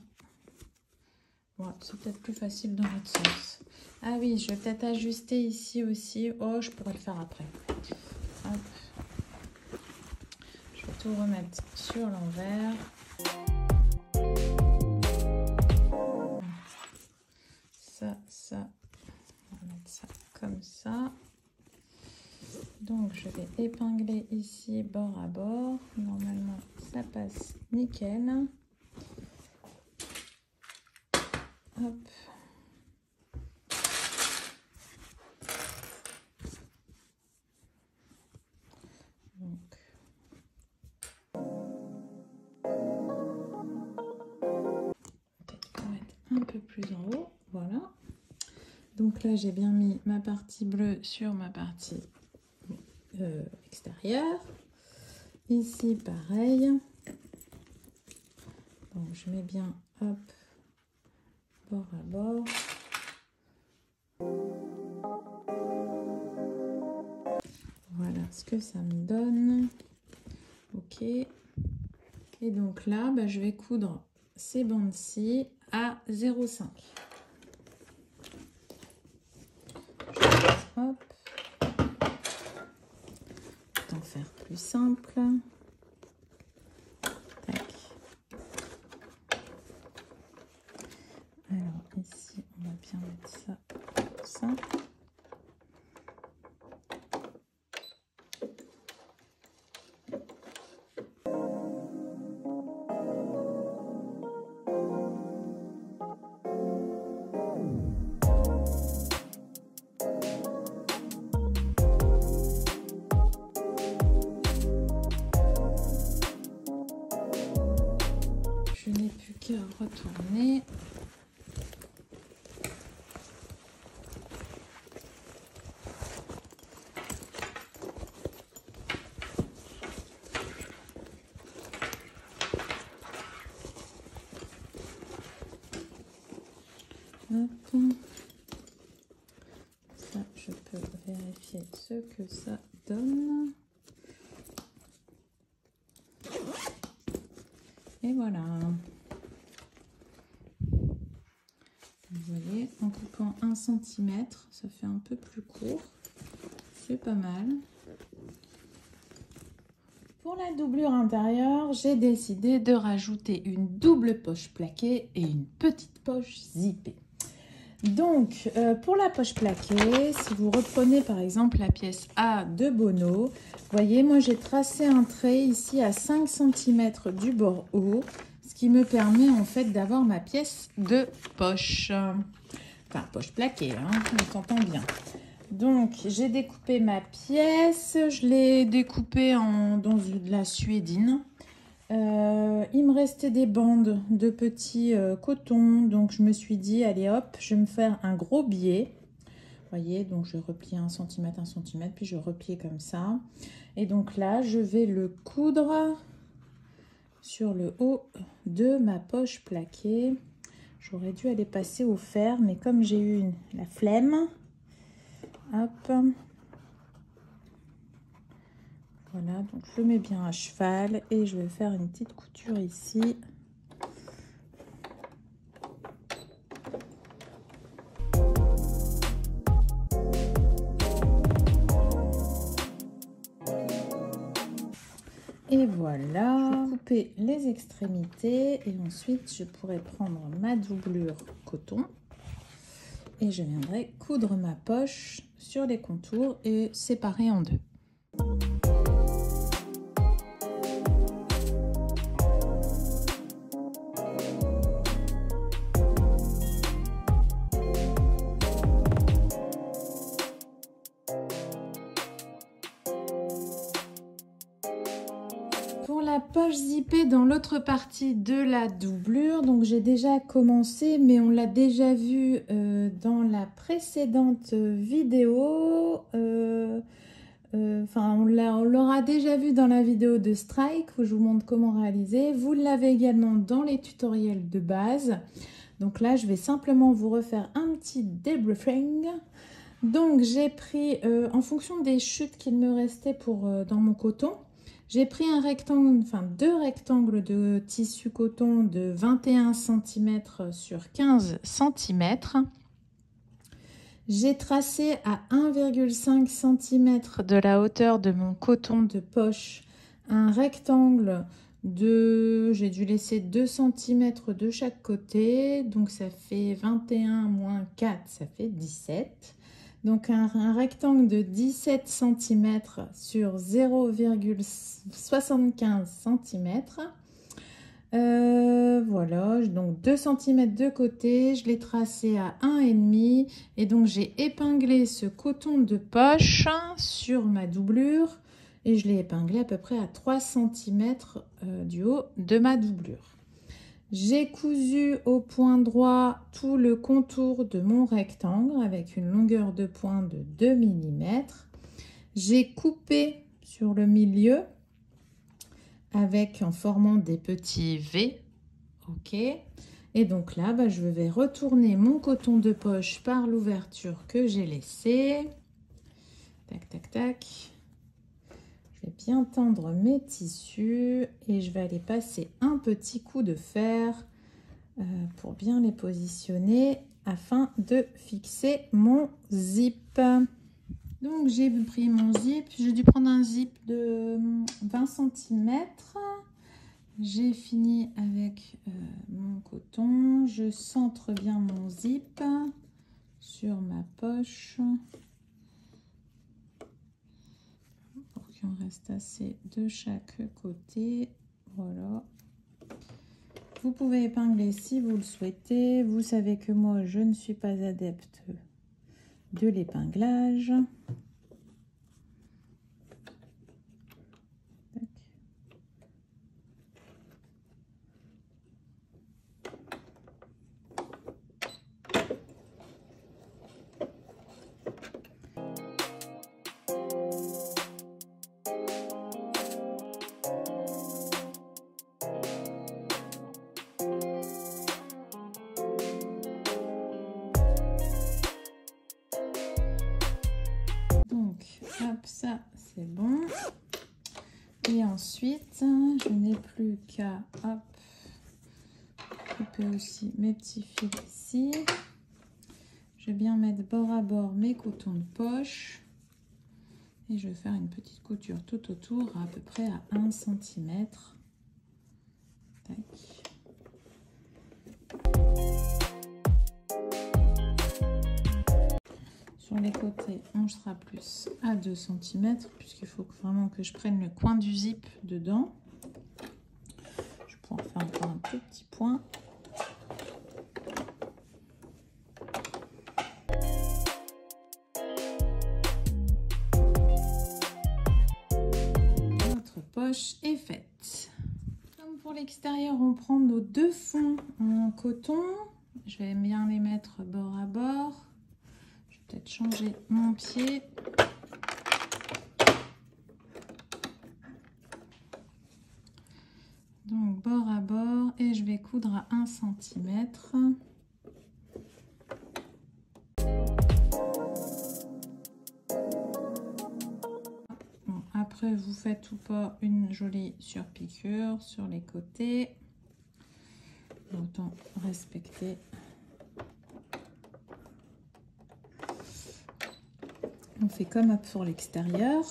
Bon, c'est peut-être plus facile dans l'autre sens. Ah oui, je vais peut-être ajuster ici aussi. Oh, je pourrais le faire après. Hop. Je vais tout remettre sur l'envers. Ça. On va mettre ça comme ça. Donc, je vais épingler ici bord à bord. Normalement, ça passe nickel. Hop. Donc. Peut-être mettre un peu plus en haut. Voilà. Donc là, j'ai bien mis ma partie bleue sur ma partie extérieure. Ici, pareil. Donc, je mets bien, hop, bord à bord. Voilà ce que ça me donne. Ok. Et donc là, bah, je vais coudre ces bandes-ci à 0,5. Hop. Autant faire plus simple. Tac. Alors ici, on va bien mettre ça comme ça. Je n'ai plus qu'à retourner. Hop. Ça, je peux vérifier ce que ça donne. Et voilà. Vous voyez, en coupant 1 cm, ça fait un peu plus court. C'est pas mal. Pour la doublure intérieure, j'ai décidé de rajouter une double poche plaquée et une petite poche zippée. Donc, pour la poche plaquée, si vous reprenez par exemple la pièce A de Bono, vous voyez, moi j'ai tracé un trait ici à 5 cm du bord haut, ce qui me permet en fait d'avoir ma pièce de poche. Enfin, poche plaquée, hein, on s'entend bien. Donc, j'ai découpé ma pièce, je l'ai découpée dans de la suédine. Il me restait des bandes de petits cotons, donc je me suis dit, allez hop, je vais me faire un gros biais. Vous voyez, donc je replie 1 cm, puis je replie comme ça. Et donc là, je vais le coudre sur le haut de ma poche plaquée. J'aurais dû aller passer au fer, mais comme j'ai eu la flemme, hop. Voilà, donc je le mets bien à cheval et je vais faire une petite couture ici. Et voilà, je vais couper les extrémités et ensuite je pourrai prendre ma doublure coton et je viendrai coudre ma poche sur les contours et séparer en deux. la poche zippée dans l'autre partie de la doublure. Donc j'ai déjà commencé, mais on l'a déjà vu dans la précédente vidéo. Enfin, on l'aura déjà vu dans la vidéo de Strike où je vous montre comment réaliser. Vous l'avez également dans les tutoriels de base. Donc là, je vais simplement vous refaire un petit débriefing. Donc j'ai pris, en fonction des chutes qu'il me restait dans mon coton, j'ai pris un rectangle, enfin 2 rectangles de tissu coton de 21 cm sur 15 cm. J'ai tracé à 1,5 cm de la hauteur de mon coton de poche un rectangle j'ai dû laisser 2 cm de chaque côté, donc ça fait 21 moins 4, ça fait 17. Donc un rectangle de 17 cm sur 0,75 cm. Voilà, donc 2 cm de côté, je l'ai tracé à 1,5 et donc j'ai épinglé ce coton de poche sur ma doublure et je l'ai épinglé à peu près à 3 cm du haut de ma doublure. J'ai cousu au point droit tout le contour de mon rectangle avec une longueur de point de 2 mm. J'ai coupé sur le milieu en formant des petits V. Ok. Et donc là, je vais retourner mon coton de poche par l'ouverture que j'ai laissée. Tac, tac, tac. Je vais bien tendre mes tissus et je vais aller passer un petit coup de fer pour bien les positionner afin de fixer mon zip. Donc j'ai pris mon zip, j'ai dû prendre un zip de 20 cm. J'ai fini avec mon coton, je centre bien mon zip sur ma poche pour qu'il en reste assez de chaque côté. Voilà. Vous pouvez épingler si vous le souhaitez. Vous savez que moi, je ne suis pas adepte de l'épinglage. Hop, ça c'est bon. Et ensuite, je n'ai plus qu'à couper aussi mes petits fils ici. Je vais bien mettre bord à bord mes cotons de poche. Et je vais faire une petite couture tout autour à peu près à 1 cm. Tac. Sur les côtés, on sera plus à 2 cm puisqu'il faut vraiment que je prenne le coin du zip dedans. Je pourrais en faire encore un tout petit point. Notre poche est faite. Comme pour l'extérieur, on prend nos 2 fonds en coton. Je vais bien les mettre bord à bord. Peut-être changer mon pied. Donc bord à bord et je vais coudre à 1 cm. Bon, après vous faites ou pas une jolie surpiqûre sur les côtés. Autant respecter. On fait comme pour l'extérieur.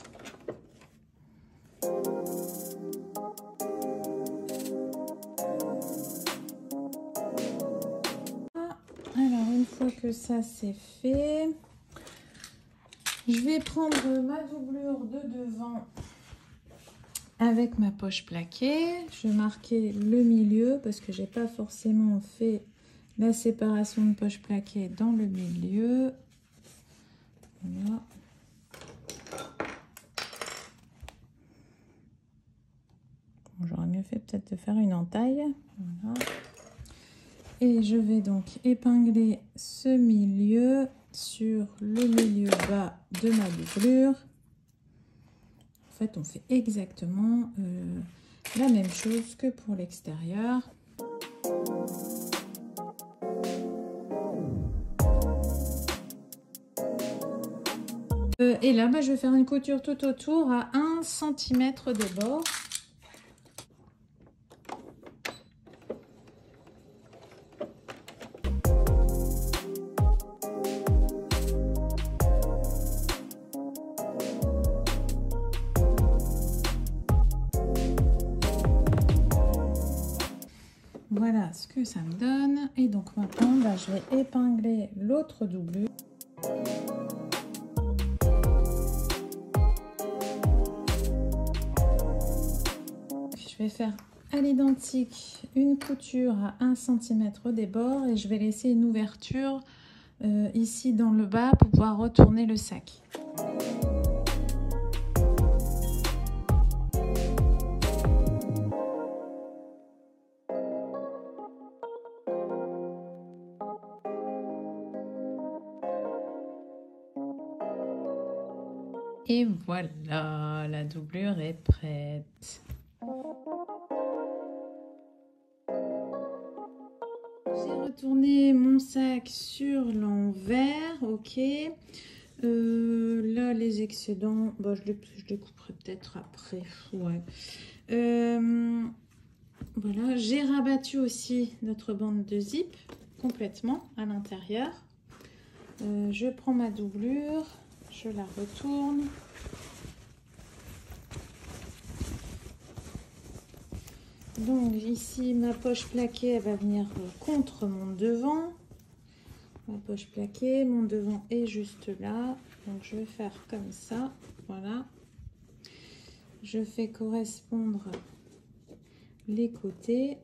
Alors, une fois que ça c'est fait, je vais prendre ma doublure de devant avec ma poche plaquée. Je vais marquer le milieu parce que j'ai pas forcément fait la séparation de poche plaquée dans le milieu. Voilà. J'aurais mieux fait peut-être de faire une entaille. Voilà. Et je vais donc épingler ce milieu sur le milieu bas de ma doublure. En fait, on fait exactement la même chose que pour l'extérieur. Et là, je vais faire une couture tout autour à 1 cm de bord. Voilà ce que ça me donne. Et donc maintenant, je vais épingler l'autre doublure. Je vais faire à l'identique une couture à 1 cm des bords et je vais laisser une ouverture ici dans le bas pour pouvoir retourner le sac. Et voilà, la doublure est prête. J'ai retourné mon sac sur l'envers, ok. Là, les excédents, je les couperai peut-être après. Ouais. Voilà, j'ai rabattu aussi notre bande de zip complètement à l'intérieur. Je prends ma doublure, je la retourne. Donc ici, ma poche plaquée, elle va venir contre mon devant. Ma poche plaquée, mon devant est juste là. Donc je vais faire comme ça, voilà. Je fais correspondre les côtés.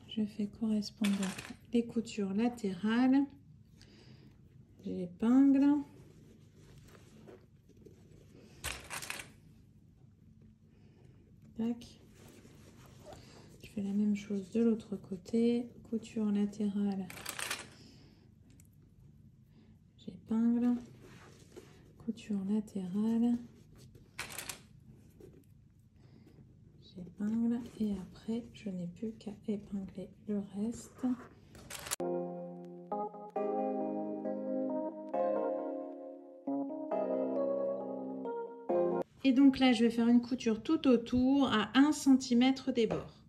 Je fais correspondre les coutures latérales. J'épingle. Tac. Je fais la même chose de l'autre côté. Couture latérale. J'épingle. Couture latérale. J'épingle. Et après, je n'ai plus qu'à épingler le reste. Et donc là, je vais faire une couture tout autour à 1 cm des bords.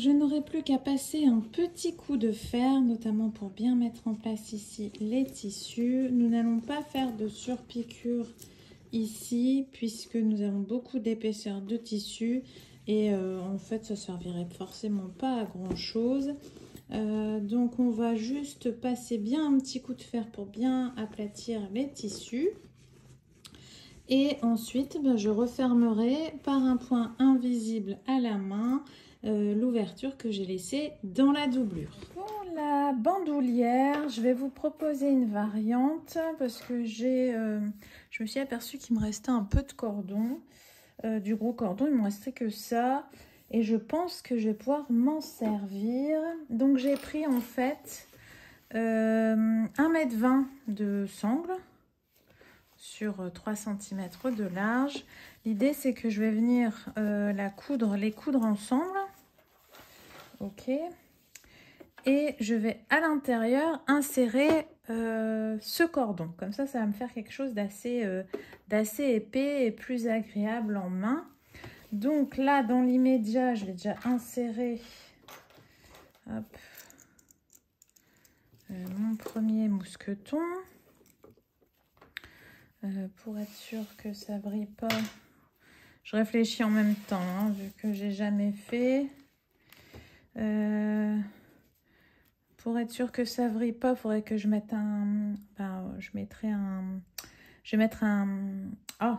Je n'aurai plus qu'à passer un petit coup de fer, notamment pour bien mettre en place ici les tissus. Nous n'allons pas faire de surpiqûre ici, puisque nous avons beaucoup d'épaisseur de tissu. Et en fait, ça ne servirait forcément pas à grand chose. Donc, on va juste passer bien un petit coup de fer pour bien aplatir les tissus. Et ensuite, je refermerai par un point invisible à la main l'ouverture que j'ai laissée dans la doublure. Pour la bandoulière, je vais vous proposer une variante parce que je me suis aperçue qu'il me restait un peu de cordon, du gros cordon, il ne me restait que ça et je pense que je vais pouvoir m'en servir. Donc j'ai pris en fait 1,20 m de sangle sur 3 cm de large. L'idée c'est que je vais venir les coudre ensemble. Ok. Et je vais à l'intérieur insérer ce cordon. Comme ça va me faire quelque chose d'assez épais et plus agréable en main. Donc là, dans l'immédiat, je vais déjà insérer hop, mon premier mousqueton. Pour être sûr que ça brille pas. Je réfléchis en même temps, hein, vu que j'ai jamais fait. Pour être sûr que ça brille pas, il faudrait que je mette un... Ben, je mettrai un... Je vais mettre un... Oh,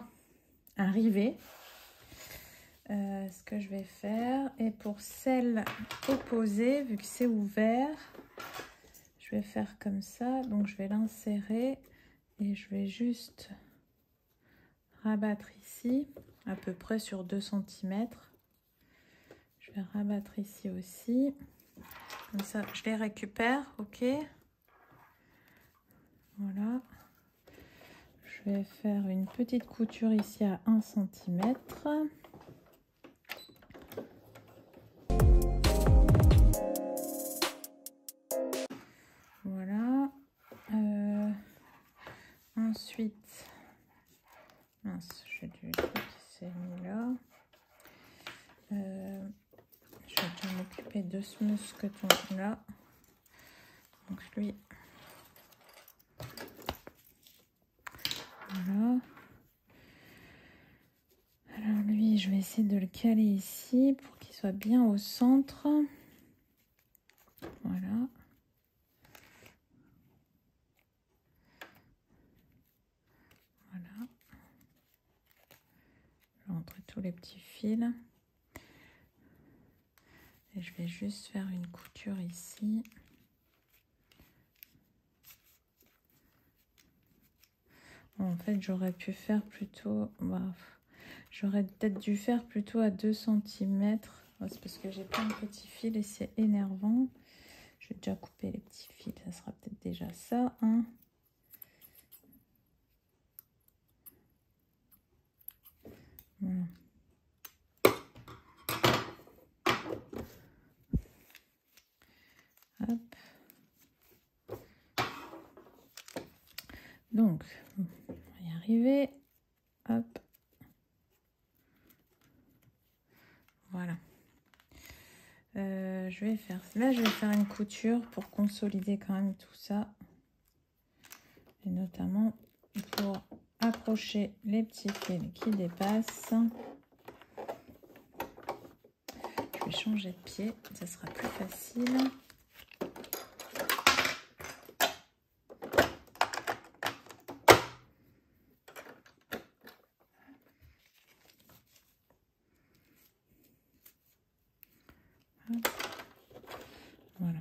un rivet. Ce que je vais faire. Et pour celle opposée, vu que c'est ouvert, je vais faire comme ça. Donc je vais l'insérer et je vais juste rabattre ici, à peu près sur 2 cm. Je vais rabattre ici aussi. Comme ça, je les récupère, ok. Voilà. Je vais faire une petite couture ici à 1 cm. Voilà. Ensuite, mince, j'ai du truc qui s'est mis là. Je vais bien m'occuper de ce mousqueton là. Donc lui, voilà. Alors lui, je vais essayer de le caler ici pour qu'il soit bien au centre. Voilà. Voilà. Je vais rentrer tous les petits fils. Et je vais juste faire une couture ici. En fait, j'aurais pu faire plutôt... Bah, j'aurais peut-être dû faire plutôt à 2 cm. C'est parce que j'ai plein de petits fils et c'est énervant. Je vais déjà couper les petits fils. Ça sera peut-être déjà ça. Hein. Voilà. Hop. Donc, on va y arriver. Hop. Voilà. Je vais faire... Là, je vais faire une couture pour consolider quand même tout ça. Et notamment pour accrocher les petits fils qui dépassent. Je vais changer de pied, ça sera plus facile. Voilà.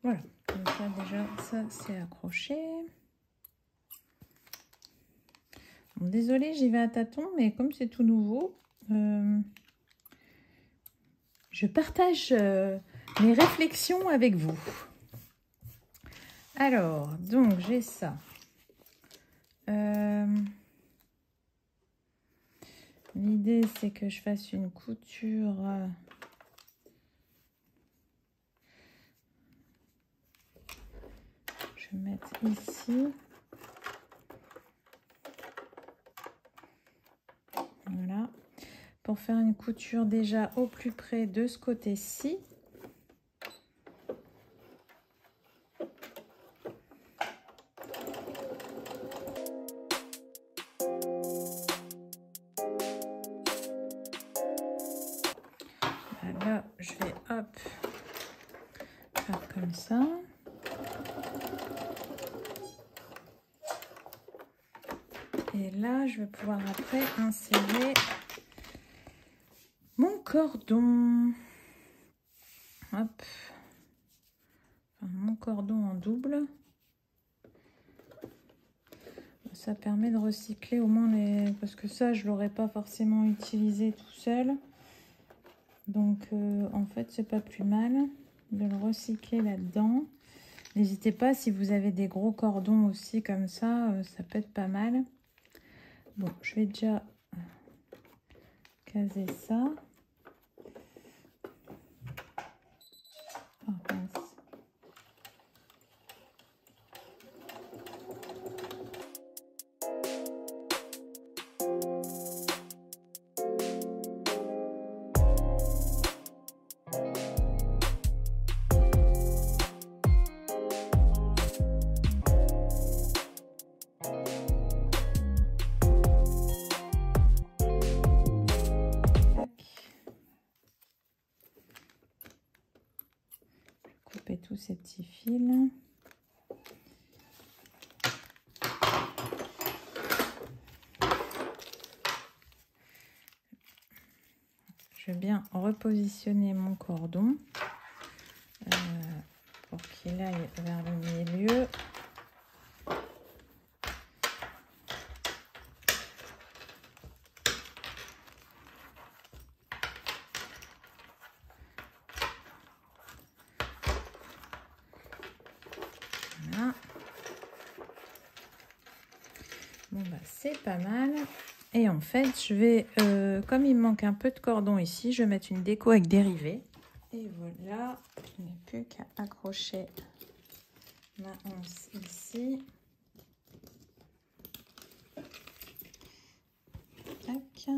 Voilà, comme ça déjà, ça c'est accroché. Bon, désolée, j'y vais à tâtons, mais comme c'est tout nouveau, je partage mes réflexions avec vous. Alors, donc j'ai ça. L'idée, c'est que je fasse une couture... je vais mettre ici. Voilà. Pour faire une couture déjà au plus près de ce côté-ci. Là, je vais hop faire comme ça. Et là, je vais pouvoir après insérer mon cordon. Hop. Enfin, mon cordon en double. ça permet de recycler au moins les... Parce que ça, je ne l'aurais pas forcément utilisé tout seul. Donc, en fait, c'est pas plus mal de le recycler là-dedans. N'hésitez pas, si vous avez des gros cordons aussi comme ça, ça peut être pas mal. Bon, je vais déjà caser ça. Oh, mince. Couper tous ces petits fils. Je vais bien repositionner mon cordon pour qu'il aille vers le milieu. Voilà. Bon bah c'est pas mal. Et en fait je vais, comme il me manque un peu de cordon ici, je vais mettre une déco avec dérivé. Et voilà, je n'ai plus qu'à accrocher ma anse ici. Tac.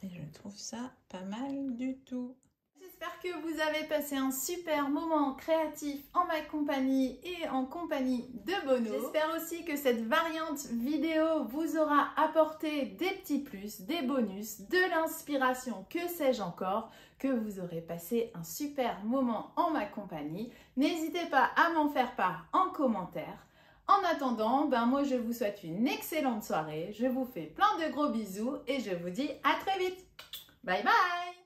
Et je trouve ça pas mal du tout. J'espère que vous avez passé un super moment créatif en ma compagnie et en compagnie de Bono. J'espère aussi que cette variante vidéo vous aura apporté des petits plus, des bonus, de l'inspiration, que sais-je encore, que vous aurez passé un super moment en ma compagnie. N'hésitez pas à m'en faire part en commentaire. En attendant, moi je vous souhaite une excellente soirée, je vous fais plein de gros bisous et je vous dis à très vite. Bye bye!